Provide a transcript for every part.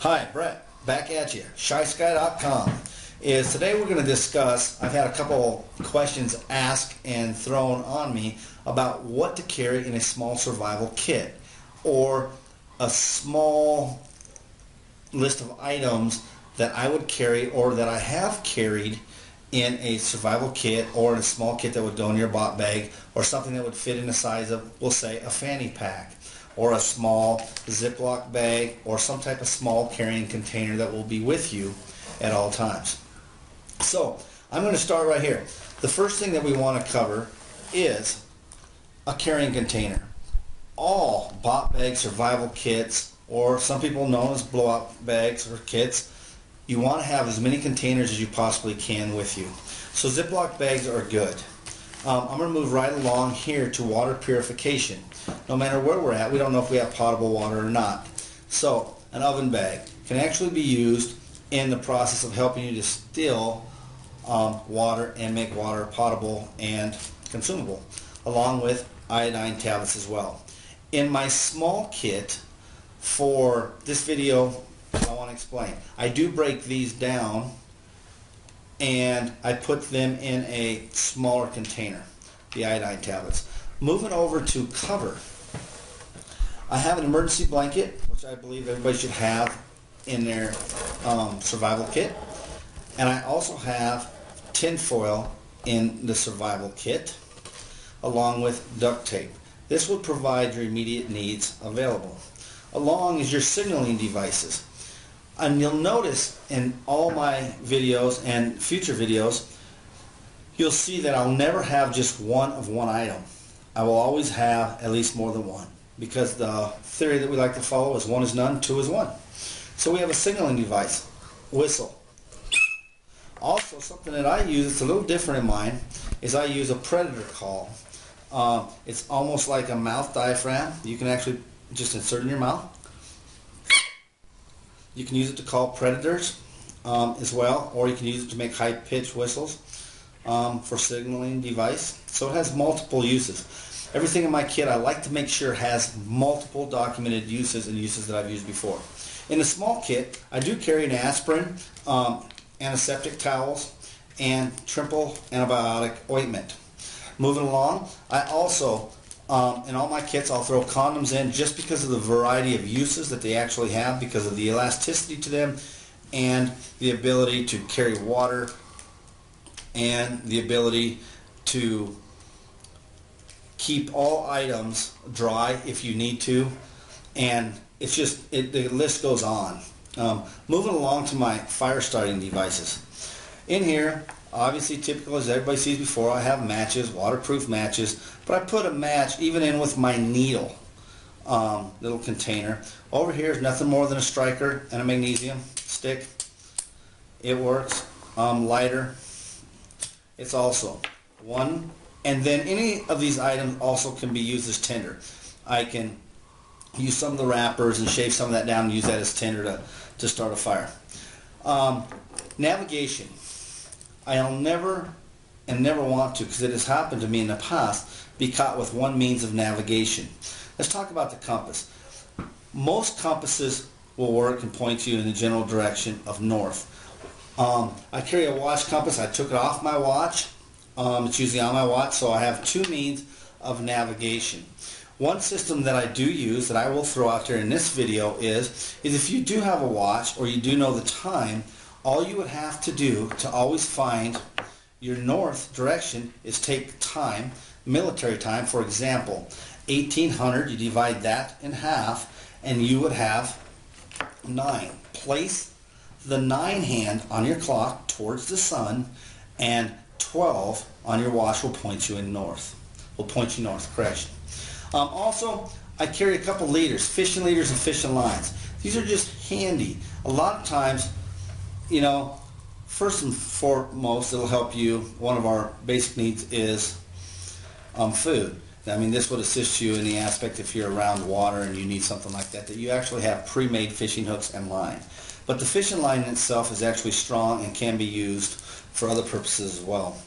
Hi, Brett, back at you. ShySky.com. Today we're going to discuss, I've had a couple questions asked and thrown on me about what to carry in a small survival kit or a small list of items that I would carry or that I have carried in a survival kit or in a small kit that would go in your bot bag or something that would fit in the size of, we'll say, a fanny pack or a small Ziploc bag or some type of small carrying container that will be with you at all times. So I'm going to start right here. The first thing that we want to cover is a carrying container. All bot bag survival kits, or some people know as blowout bags or kits, you want to have as many containers as you possibly can with you. So Ziploc bags are good. I'm going to move right along here to water purification. No matter where we're at, we don't know if we have potable water or not. So an oven bag can actually be used in the process of helping you distill water and make water potable and consumable, along with iodine tablets as well. In my small kit for this video, I want to explain. I do break these down and I put them in a smaller container, the iodine tablets. Moving over to cover, I have an emergency blanket, which I believe everybody should have in their survival kit, and I also have tin foil in the survival kit, along with duct tape. This will provide your immediate needs available, along as your signaling devices. And you'll notice in all my videos and future videos, you'll see that I'll never have just one of one item. I will always have at least more than one, because the theory that we like to follow is one is none, two is one. So we have a signaling device, whistle. Also, something that I use, it's a little different in mine, is I use a predator call. It's almost like a mouth diaphragm. You can actually just insert in your mouth. You can use it to call predators as well, or you can use it to make high-pitched whistles for signaling device. So it has multiple uses. Everything in my kit I like to make sure has multiple documented uses and uses that I've used before. In the small kit, I do carry an aspirin, antiseptic towels, and triple antibiotic ointment. Moving along, I also in all my kits I'll throw condoms in just because of the variety of uses that they actually have, because of the elasticity to them and the ability to carry water and the ability to keep all items dry if you need to, and it's just, the list goes on. Moving along to my fire starting devices. In here, obviously, typical as everybody sees before, I have matches, waterproof matches, but I put a match even in with my needle little container. Over here is nothing more than a striker and a magnesium stick. It works. Lighter. It's also one. And then any of these items also can be used as tinder. I can use some of the wrappers and shave some of that down and use that as tinder to start a fire. Navigation. I'll never and never want to, because it has happened to me in the past, be caught with one means of navigation. Let's talk about the compass. Most compasses will work and point you in the general direction of north. I carry a watch compass. I took it off my watch. It's usually on my watch, so I have two means of navigation. One system that I do use that I will throw out there in this video is if you do have a watch or you do know the time, all you would have to do to always find your north direction is take time, military time. For example, 1800, you divide that in half and you would have 9. Place the 9 hand on your clock towards the sun, and 12 on your watch will point you in north. Will point you north, correction. Also, I carry a couple leaders, fishing leaders and fishing lines. These are just handy. A lot of times, you know, first and foremost, it'll help you. One of our basic needs is food. I mean, this would assist you in the aspect if you're around water and you need something like that, that you actually have pre-made fishing hooks and line. But the fishing line in itself is actually strong and can be used for other purposes as well.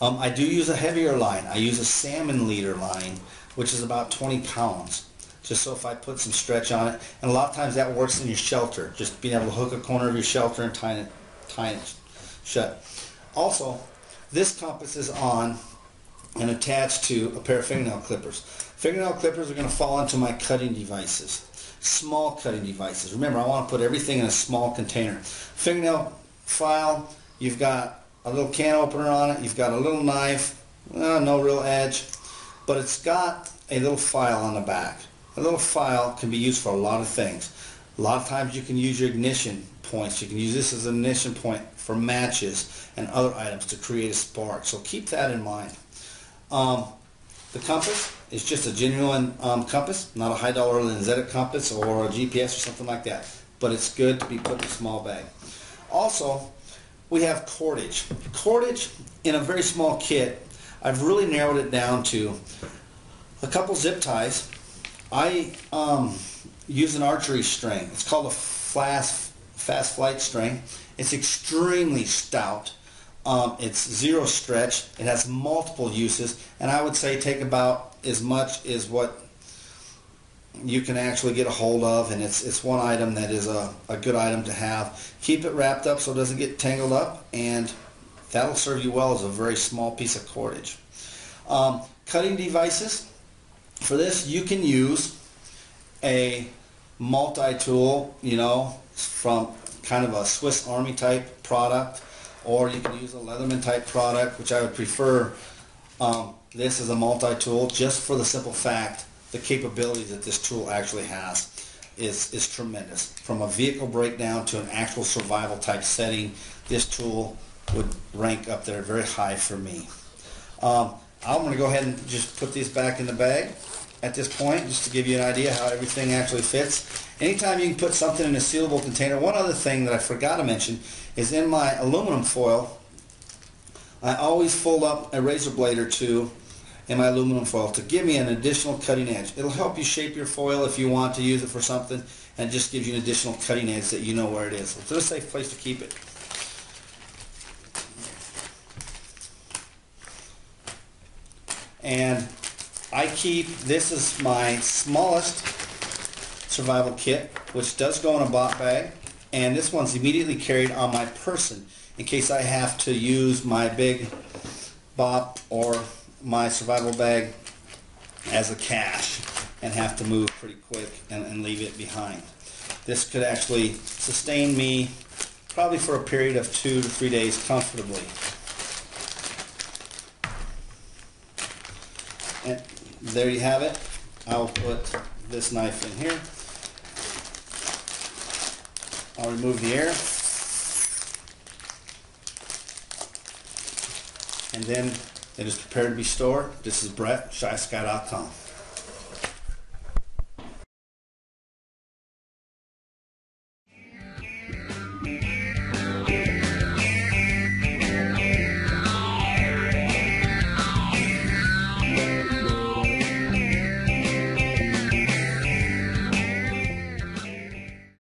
I do use a heavier line. I use a salmon leader line, which is about 20 pounds. just so if I put some stretch on it. And a lot of times that works in your shelter, just being able to hook a corner of your shelter and tie it shut. Also, this compass is on and attached to a pair of fingernail clippers. Fingernail clippers are going to fall into my cutting devices, small cutting devices. Remember, I want to put everything in a small container. Fingernail file, you've got a little can opener on it, you've got a little knife, no real edge, but it's got a little file on the back. A little file can be used for a lot of things. A lot of times you can use your ignition points. You can use this as an ignition point for matches and other items to create a spark. So keep that in mind. The compass is just a genuine compass, not a high-dollar Lenzetic compass or a GPS or something like that. But it's good to be put in a small bag. Also, we have cordage. Cordage in a very small kit, I've really narrowed it down to a couple zip ties. I use an archery string. It's called a fast flight string. It's extremely stout. It's zero stretch. It has multiple uses, and I would say take about as much as what you can actually get a hold of, and it's one item that is a good item to have. Keep it wrapped up so it doesn't get tangled up, and that'll serve you well as a very small piece of cordage. Cutting devices. For this, you can use a multi-tool, from kind of a Swiss Army type product, or you can use a Leatherman type product, which I would prefer. This is a multi-tool just for the simple fact the capabilities that this tool actually has is tremendous. From a vehicle breakdown to an actual survival type setting, this tool would rank up there very high for me. I'm going to go ahead and just put these back in the bag at this point, just to give you an idea how everything actually fits. Anytime you can put something in a sealable container. One other thing that I forgot to mention is in my aluminum foil, I always fold up a razor blade or two in my aluminum foil to give me an additional cutting edge. It'll help you shape your foil if you want to use it for something, and it just gives you an additional cutting edge that you know where it is. It's a safe place to keep it. And I keep, this is my smallest survival kit, which does go in a bot bag, and this one's immediately carried on my person in case I have to use my big bop or my survival bag as a cache and have to move pretty quick and leave it behind. This could actually sustain me probably for a period of 2 to 3 days comfortably. And there you have it. I'll put this knife in here. I'll remove the air. And then it is prepared to be stored. This is Brett, ShySky.com.